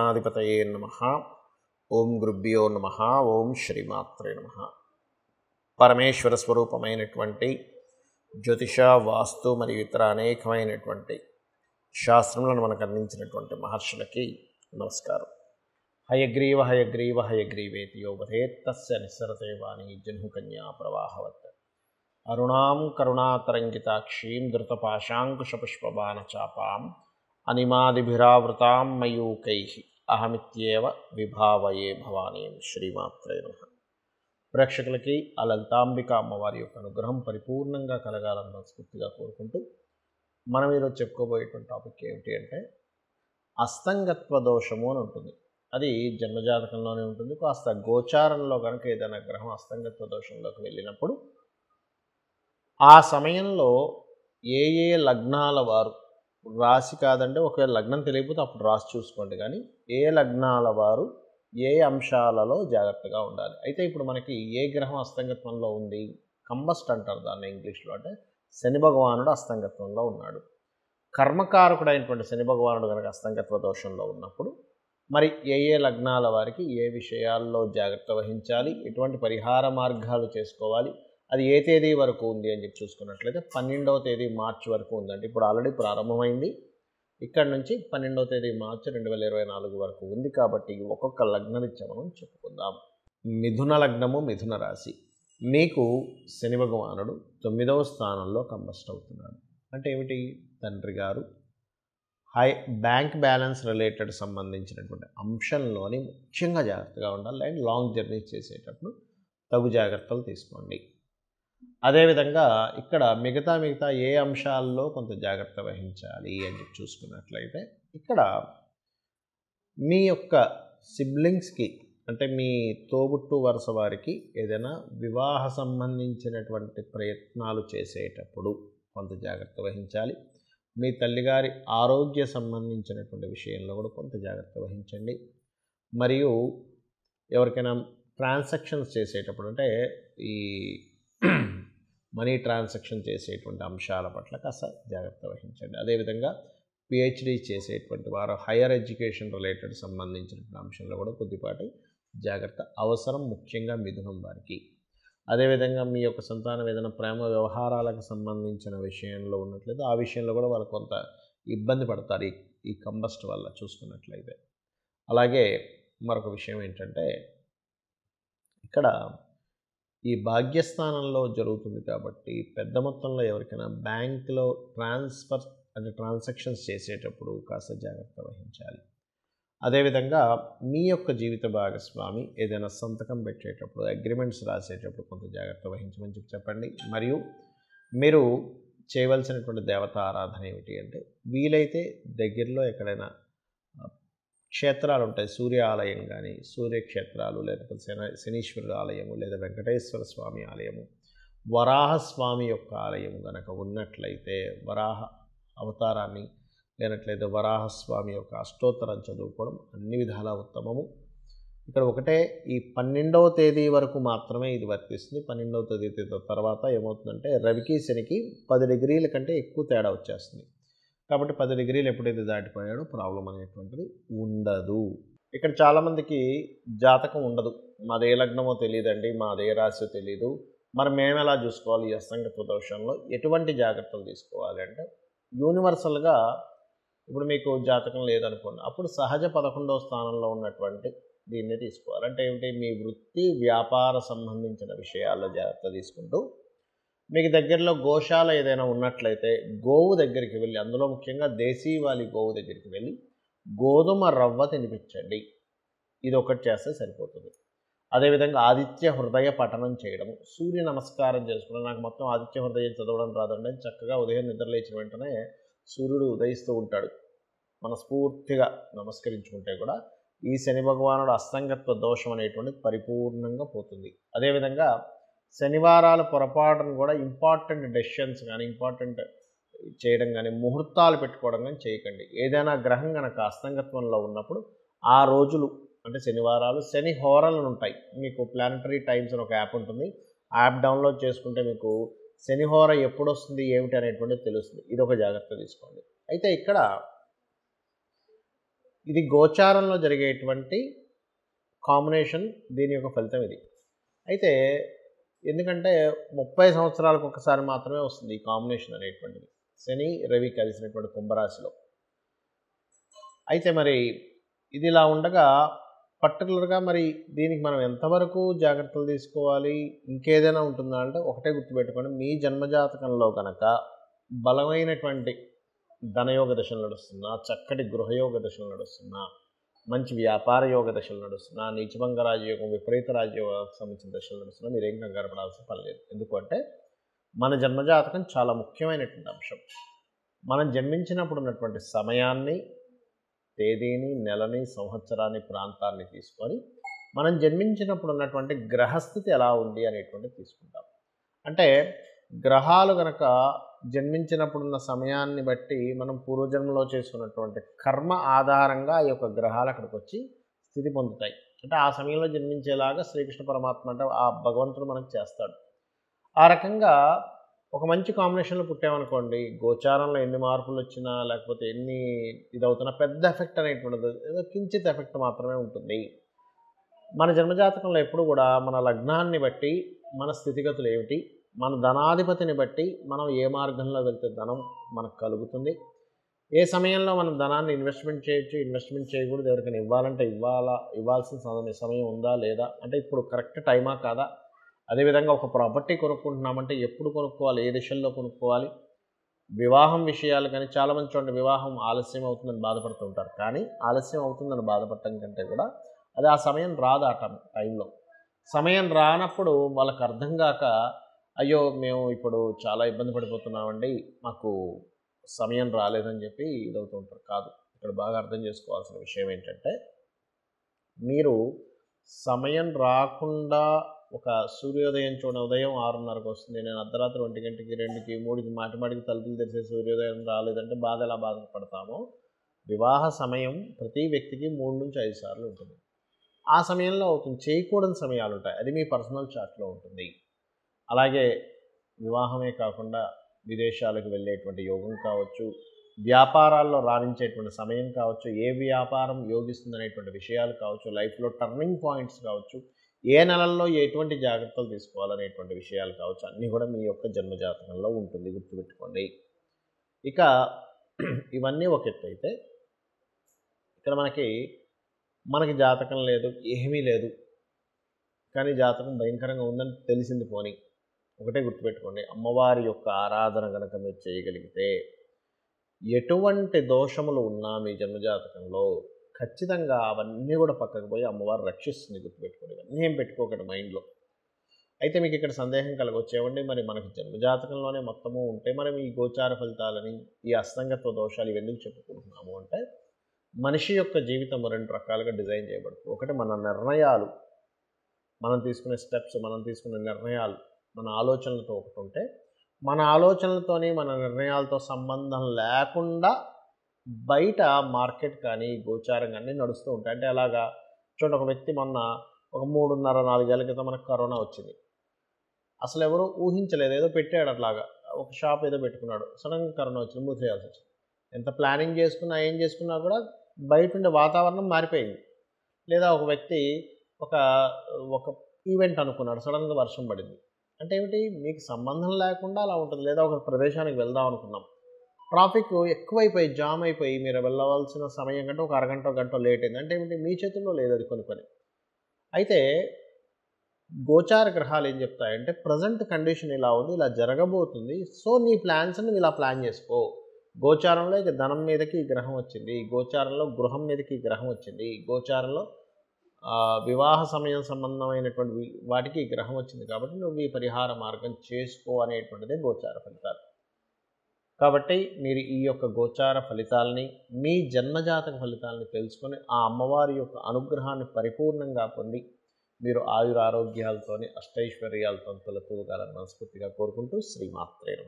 గణాధిపతయే నమః. ఓం గురుభ్యో నమః. ఓం శ్రీమాత్రే నమః. పరమేశ్వర స్వరూపమైనటువంటి జ్యోతిష, వాస్తు మరియు ఇతర అనేకమైనటువంటి శాస్త్రములను మనకు అందించినటువంటి మహర్షులకి నమస్కారం. హయగ్రీవ హయగ్రీవ హయగ్రీవేతి యో వదేత్ తస్య నిస్సరతే వాణి జహ్నుకన్యా ప్రవాహవత్. అరుణాం కరుణాతరంగితాక్షీం ధృతపాశాంకుశపుష్పబాణచాపాం అనిమాదిభిరావృతాం మయూకైః అహమిత్యేవ విభావయే భవానీం. శ్రీమాత్రే నమః. ప్రేక్షకులకి ఆ లలితాంబిక అమ్మవారి యొక్క అనుగ్రహం పరిపూర్ణంగా కలగాలని మనస్ఫూర్తిగా కోరుకుంటూ మనం ఈరోజు చెప్పుకోబోయేటువంటి టాపిక్ ఏమిటి అంటే అస్తంగత్వ దోషము అని ఉంటుంది. అది జన్మజాతకంలోనే ఉంటుంది. కాస్త గోచారంలో కనుక ఏదైనా గ్రహం అస్తంగత్వ దోషంలోకి వెళ్ళినప్పుడు ఆ సమయంలో ఏ ఏ లగ్నాల వారు, రాశి కాదంటే ఒకవేళ లగ్నం తెలియకపోతే అప్పుడు రాశి చూసుకోండి, కానీ ఏ లగ్నాల వారు ఏ అంశాలలో జాగ్రత్తగా ఉండాలి. అయితే ఇప్పుడు మనకి ఏ గ్రహం అస్తంగత్వంలో ఉంది, కంబస్ట్ అంటారు దాన్ని ఇంగ్లీష్లో, అంటే శని భగవానుడు అస్తంగత్వంలో ఉన్నాడు. కర్మకారకుడైనటువంటి శని భగవానుడు కనుక అస్తంగత్వ దోషంలో ఉన్నప్పుడు మరి ఏ ఏ లగ్నాల వారికి ఏ విషయాల్లో జాగ్రత్త వహించాలి, ఎటువంటి పరిహార మార్గాలు చేసుకోవాలి, అది ఏ తేదీ వరకు ఉంది అని చెప్పి చూసుకున్నట్లయితే 12వ తేదీ మార్చి వరకు ఉందండి. ఇప్పుడు ఆల్రెడీ ప్రారంభమైంది. ఇక్కడ నుంచి 12వ తేదీ మార్చి 2024 వరకు ఉంది. కాబట్టి ఒక్కొక్క లగ్నరీత్యా మనం చెప్పుకుందాం. మిథున లగ్నము, మిథున రాశి. మీకు శని భగవానుడు 9వ స్థానంలో కంబస్ట్ అవుతున్నాడు. అంటే ఏమిటి? తండ్రి గారు బ్యాంక్ బ్యాలెన్స్ రిలేటెడ్ సంబంధించినటువంటి అంశంలోని ముఖ్యంగా జాగ్రత్తగా ఉండాలి. అండ్ లాంగ్ జర్నీ చేసేటప్పుడు తగు జాగ్రత్తలు తీసుకోండి. అదేవిధంగా ఇక్కడ మిగతా ఏ అంశాల్లో కొంత జాగ్రత్త వహించాలి అని చెప్పి చూసుకున్నట్లయితే ఇక్కడ మీ యొక్క సిబ్లింగ్స్కి, అంటే మీ తోబుట్టు వరుస వారికి ఏదైనా వివాహ సంబంధించినటువంటి ప్రయత్నాలు చేసేటప్పుడు కొంత జాగ్రత్త వహించాలి. మీ తల్లిగారి ఆరోగ్య సంబంధించినటువంటి విషయంలో కూడా కొంత జాగ్రత్త వహించండి. మరియు ఎవరికైనా ట్రాన్సాక్షన్స్ చేసేటప్పుడు, అంటే ఈ మనీ ట్రాన్సాక్షన్ చేసేటువంటి అంశాల పట్ల కాస్త జాగ్రత్త వహించండి. అదేవిధంగా పిహెచ్డి చేసేటువంటి వారు హైయర్ ఎడ్యుకేషన్ రిలేటెడ్ సంబంధించినటువంటి అంశంలో కూడా కొద్దిపాటి జాగ్రత్త అవసరం, ముఖ్యంగా మిథునం వారికి. అదేవిధంగా మీ యొక్క సంతానం ఏదైనా ప్రేమ వ్యవహారాలకు సంబంధించిన విషయంలో ఉన్నట్లయితే ఆ విషయంలో కూడా వాళ్ళు కొంత ఇబ్బంది పడతారు ఈ కంబస్ట్ వల్ల చూసుకున్నట్లయితే. అలాగే మరొక విషయం ఏంటంటే ఇక్కడ ఈ భాగ్యస్థానంలో జరుగుతుంది కాబట్టి పెద్ద మొత్తంలో ఎవరికైనా బ్యాంకులో ట్రాన్సాక్షన్స్ చేసేటప్పుడు కాస్త జాగ్రత్త వహించాలి. అదేవిధంగా మీ యొక్క జీవిత భాగస్వామి ఏదైనా సంతకం పెట్టేటప్పుడు, అగ్రిమెంట్స్ రాసేటప్పుడు కొంత జాగ్రత్త వహించమని చెప్పండి. మరియు మీరు చేయవలసినటువంటి దేవతా ఆరాధన ఏమిటి అంటే వీలైతే దగ్గరలో ఎక్కడైనా క్షేత్రాలు ఉంటాయి, సూర్య ఆలయం కానీ, సూర్యక్షేత్రాలు, లేకపోతే శనీశ్వరుడు ఆలయము, లేదా వెంకటేశ్వర స్వామి ఆలయము, వరాహస్వామి యొక్క ఆలయము కనుక ఉన్నట్లయితే వరాహ అవతారాన్ని, లేనట్లయితే వరాహస్వామి యొక్క అష్టోత్తరం చదువుకోవడం అన్ని విధాలా ఉత్తమము. ఇక్కడ ఒకటే ఈ 12వ తేదీ వరకు మాత్రమే ఇది వర్తిస్తుంది. 12వ తేదీ తర్వాత ఏమవుతుందంటే రవికి శనికి 10 డిగ్రీల కంటే ఎక్కువ తేడా వచ్చేస్తుంది. కాబట్టి 10 డిగ్రీలు ఎప్పుడైతే దాటిపోయాడో ప్రాబ్లం అనేటువంటిది ఉండదు. ఇక్కడ చాలామందికి జాతకం ఉండదు. మాదే లగ్నమో తెలియదండి, మాదే రాశి తెలియదు, మరి మేము ఎలా చూసుకోవాలి ఈ అస్తంగత్వ దోషంలో, ఎటువంటి జాగ్రత్తలు తీసుకోవాలి అంటే యూనివర్సల్గా ఇప్పుడు మీకు జాతకం లేదనుకోండి, అప్పుడు సహజ 11వ స్థానంలో ఉన్నటువంటి దీన్ని తీసుకోవాలి. అంటే ఏమిటి? మీ వృత్తి వ్యాపార సంబంధించిన విషయాల్లో జాగ్రత్త తీసుకుంటూ, మీకు దగ్గరలో గోశాల ఏదైనా ఉన్నట్లయితే గోవు దగ్గరికి వెళ్ళి, అందులో ముఖ్యంగా దేశీవాలి గోవు దగ్గరికి వెళ్ళి గోధుమ రవ్వ తినిపించండి. ఇది ఒకటి చేస్తే సరిపోతుంది. అదేవిధంగా ఆదిత్య హృదయ పఠనం చేయడము, సూర్య నమస్కారం చేసుకోవడం. నాకు మొత్తం ఆదిత్య హృదయం చదవడం రాదండి, చక్కగా ఉదయం నిద్ర లేచిన వెంటనే సూర్యుడు ఉదయిస్తూ ఉంటాడు, మనస్ఫూర్తిగా నమస్కరించుకుంటే కూడా ఈ శని భగవానుడు అస్తంగత్వ దోషం అనేటువంటిది పరిపూర్ణంగా పోతుంది. అదేవిధంగా శనివారాల పొరపాటును కూడా ఇంపార్టెంట్ డెసిషన్స్ కానీ, ఇంపార్టెంట్ చేయడం కానీ, ముహూర్తాలు పెట్టుకోవడం కానీ చేయకండి. ఏదైనా గ్రహం కనుక అస్తంగత్వంలో ఉన్నప్పుడు ఆ రోజులు, అంటే శనివారాలు, శని హోరలు ఉంటాయి. మీకు ప్లానటరీ టైమ్స్ అని ఒక యాప్ ఉంటుంది. ఆ యాప్ డౌన్లోడ్ చేసుకుంటే మీకు శని హోర ఎప్పుడు వస్తుంది ఏమిటి అనేటువంటిది తెలుస్తుంది. ఇది ఒక జాగ్రత్త తీసుకోండి. అయితే ఇక్కడ ఇది గోచారంలో జరిగేటువంటి కాంబినేషన్, దీని యొక్క ఫలితం ఇది. అయితే ఎందుకంటే 30 సంవత్సరాలకు ఒకసారి మాత్రమే వస్తుంది ఈ కాంబినేషన్ అనేటువంటిది, శని రవి కలిసినటువంటి కుంభరాశిలో. అయితే మరి ఇది ఇలా ఉండగా పర్టికులర్గా మరి దీనికి మనం ఎంతవరకు జాగ్రత్తలు తీసుకోవాలి, ఇంకేదైనా ఉంటుందా అంటే ఒకటే గుర్తుపెట్టుకోండి, మీ జన్మజాతకంలో కనుక బలమైనటువంటి ధనయోగ దశలు నడుస్తున్నా, చక్కటి గృహయోగ దశలు నడుస్తున్నా, మంచి వ్యాపార యోగ దశలు నడుస్తున్నా, నీచభంగ రాజయోగం, విపరీత రాజయోగానికి సంబంధించిన దశలు నడుస్తున్నా మీరేం కంగారు పడాల్సిన పని లేదు. ఎందుకంటే మన జన్మజాతకం చాలా ముఖ్యమైనటువంటి అంశం. మనం జన్మించినప్పుడు ఉన్నటువంటి సమయాన్ని, తేదీని, నెలని, సంవత్సరాన్ని, ప్రాంతాన్ని తీసుకొని మనం జన్మించినప్పుడు ఉన్నటువంటి గ్రహస్థితి ఎలా ఉంది అనేటువంటిది తీసుకుంటాం. అంటే గ్రహాలు కనుక జన్మించినప్పుడున్న సమయాన్ని బట్టి మనం పూర్వజన్మలో చేసుకున్నటువంటి కర్మ ఆధారంగా ఈ యొక్క గ్రహాలు అక్కడికి వచ్చి స్థితి పొందుతాయి. అంటే ఆ సమయంలో జన్మించేలాగా శ్రీకృష్ణ పరమాత్మ అంటే ఆ భగవంతుడు మనకు చేస్తాడు. ఆ రకంగా ఒక మంచి కాంబినేషన్లో పుట్టామనుకోండి, గోచారంలో ఎన్ని మార్పులు వచ్చినా లేకపోతే ఎన్ని ఇదవుతున్నా పెద్ద ఎఫెక్ట్ అనేటువంటిది ఏదో కించిత్ ఎఫెక్ట్ మాత్రమే ఉంటుంది. మన జన్మజాతకంలో ఎప్పుడు కూడా మన లగ్నాన్ని బట్టి మన స్థితిగతులు ఏమిటి, మన ధనాధిపతిని బట్టి మనం ఏ మార్గంలో వెళ్తే ధనం మనకు కలుగుతుంది, ఏ సమయంలో మనం ధనాన్ని ఇన్వెస్ట్మెంట్ చేయొచ్చు, ఇన్వెస్ట్మెంట్ చేయకూడదు, ఎవరికైనా ఇవ్వాలంటే ఇవ్వాల్సిన సమయం ఉందా లేదా, అంటే ఇప్పుడు కరెక్ట్ టైమా కాదా, అదేవిధంగా ఒక ప్రాపర్టీ కొనుక్కుంటున్నామంటే ఎప్పుడు కొనుక్కోవాలి, ఏ దిశల్లో కొనుక్కోవాలి, వివాహం విషయాలు కానీ చాలామంది చూడండి వివాహం ఆలస్యం అవుతుందని బాధపడుతుంటారు. కానీ ఆలస్యం అవుతుందని బాధపడటం కంటే కూడా అది ఆ సమయం రాదు, ఆ టైంలో సమయం రానప్పుడు వాళ్ళకి అర్థం కాక అయ్యో మేము ఇప్పుడు చాలా ఇబ్బంది పడిపోతున్నామండి, మాకు సమయం రాలేదని చెప్పి ఇదవుతూ ఉంటారు. కాదు, ఇక్కడ బాగా అర్థం చేసుకోవాల్సిన విషయం ఏంటంటే మీరు సమయం రాకుండా ఒక సూర్యోదయం చూడండి, ఉదయం 6:30కి వస్తుంది, నేను అర్ధరాత్రి 1 గంటకి 2కి 3కి మాటిమాటికి తలుపులు తెరిసే సూర్యోదయం రాలేదంటే బాధ ఎలా బాధపడతామో, వివాహ సమయం ప్రతి వ్యక్తికి 3 నుంచి 5 సార్లు ఉంటుంది. ఆ సమయంలో అవుతుంది, చేయకూడని సమయాలు ఉంటాయి, అది మీ పర్సనల్ చార్ట్లో ఉంటుంది. అలాగే వివాహమే కాకుండా విదేశాలకు వెళ్ళేటువంటి యోగం కావచ్చు, వ్యాపారాల్లో రాణించేటువంటి సమయం కావచ్చు, ఏ వ్యాపారం యోగిస్తుంది అనేటువంటి విషయాలు కావచ్చు, లైఫ్లో టర్నింగ్ పాయింట్స్ కావచ్చు, ఏ నెలల్లో ఎటువంటి జాగ్రత్తలు తీసుకోవాలనేటువంటి విషయాలు కావచ్చు, అన్నీ కూడా మీ యొక్క జన్మజాతకంలో ఉంటుంది, గుర్తుపెట్టుకోండి. ఇక ఇవన్నీ ఒక ఎత్తు అయితే ఇక్కడ మనకి జాతకం లేదు, ఏమీ లేదు, కానీ జాతకం భయంకరంగా ఉందని తెలిసింది పోని ఒకటే గుర్తుపెట్టుకోండి, అమ్మవారి యొక్క ఆరాధన కనుక మీరు చేయగలిగితే ఎటువంటి దోషములు ఉన్నా మీ జన్మజాతకంలో ఖచ్చితంగా అవన్నీ కూడా పక్కకు పోయి అమ్మవారు రక్షిస్తుంది, గుర్తుపెట్టుకోండి. ఇవన్నీ ఏం పెట్టుకోకండి మైండ్లో. అయితే మీకు ఇక్కడ సందేహం కలగొచ్చేవండి, మరి మనకి జన్మజాతకంలోనే మొత్తము ఉంటే మనం ఈ గోచార ఫలితాలని, ఈ అస్తంగత్వ దోషాలు ఇవన్నీ చెప్పుకుంటున్నాము అంటే మనిషి యొక్క జీవితం 2 రకాలుగా డిజైన్ చేయబడుతుంది. ఒకటి మన నిర్ణయాలు, మనం తీసుకునే స్టెప్స్, మనం తీసుకునే నిర్ణయాలు, మన ఆలోచనలతో ఒకటి ఉంటే, మన ఆలోచనలతోని మన నిర్ణయాలతో సంబంధం లేకుండా బయట మార్కెట్ కానీ గోచారం కానీ నడుస్తూ ఉంటాయి. అంటే అలాగా చూడండి, ఒక వ్యక్తి మొన్న ఒక 3.5-4 ఏళ్ల క్రితం మనకు కరోనా వచ్చింది. అసలు ఎవరు ఊహించలేదు, ఏదో పెట్టాడు అట్లాగా, ఒక షాప్ ఏదో పెట్టుకున్నాడు, సడన్గా కరోనా వచ్చింది, మూసేయాల్సి వచ్చింది. ఎంత ప్లానింగ్ చేసుకున్నా ఏం చేసుకున్నా కూడా బయట ఉండే వాతావరణం మారిపోయింది. లేదా ఒక వ్యక్తి ఒక ఈవెంట్ అనుకున్నాడు, సడన్గా వర్షం పడింది. అంటే ఏమిటి, మీకు సంబంధం లేకుండా అలా ఉంటుంది. లేదా ఒక ప్రదేశానికి వెళ్దాం అనుకున్నాం, ట్రాఫిక్ ఎక్కువైపోయి జామ్ అయిపోయి మీరు వెళ్ళవలసిన సమయం కంటే ఒక అరగంట గంట లేట్ అయింది. అంటే ఏమిటి, మీ చేతుల్లో లేదు అది కొన్ని. అయితే గోచార గ్రహాలు ఏం చెప్తాయంటే ప్రజెంట్ కండిషన్ ఇలా ఉంది, ఇలా జరగబోతుంది, సో నీ ప్లాన్స్ని ఇలా ప్లాన్ చేసుకో. గోచారంలో ఇక ధనం మీదకి ఈ గ్రహం వచ్చింది, గోచారంలో గృహం మీదకి ఈ గ్రహం వచ్చింది, గోచారంలో వివాహ సమయం సంబంధమైనటువంటి వాటికి ఈ గ్రహం వచ్చింది, కాబట్టి నువ్వు ఈ పరిహార మార్గం చేసుకో అనేటువంటిదే గోచార ఫలితాలు. కాబట్టి మీరు ఈ యొక్క గోచార ఫలితాలని, మీ జన్మజాతక ఫలితాలని తెలుసుకొని ఆ అమ్మవారి యొక్క అనుగ్రహాన్ని పరిపూర్ణంగా పొంది మీరు ఆయురారోగ్యాలతోని అష్టైశ్వర్యాలతో తొలతూగాలని మనస్ఫూర్తిగా కోరుకుంటూ శ్రీమాత్రే నమః.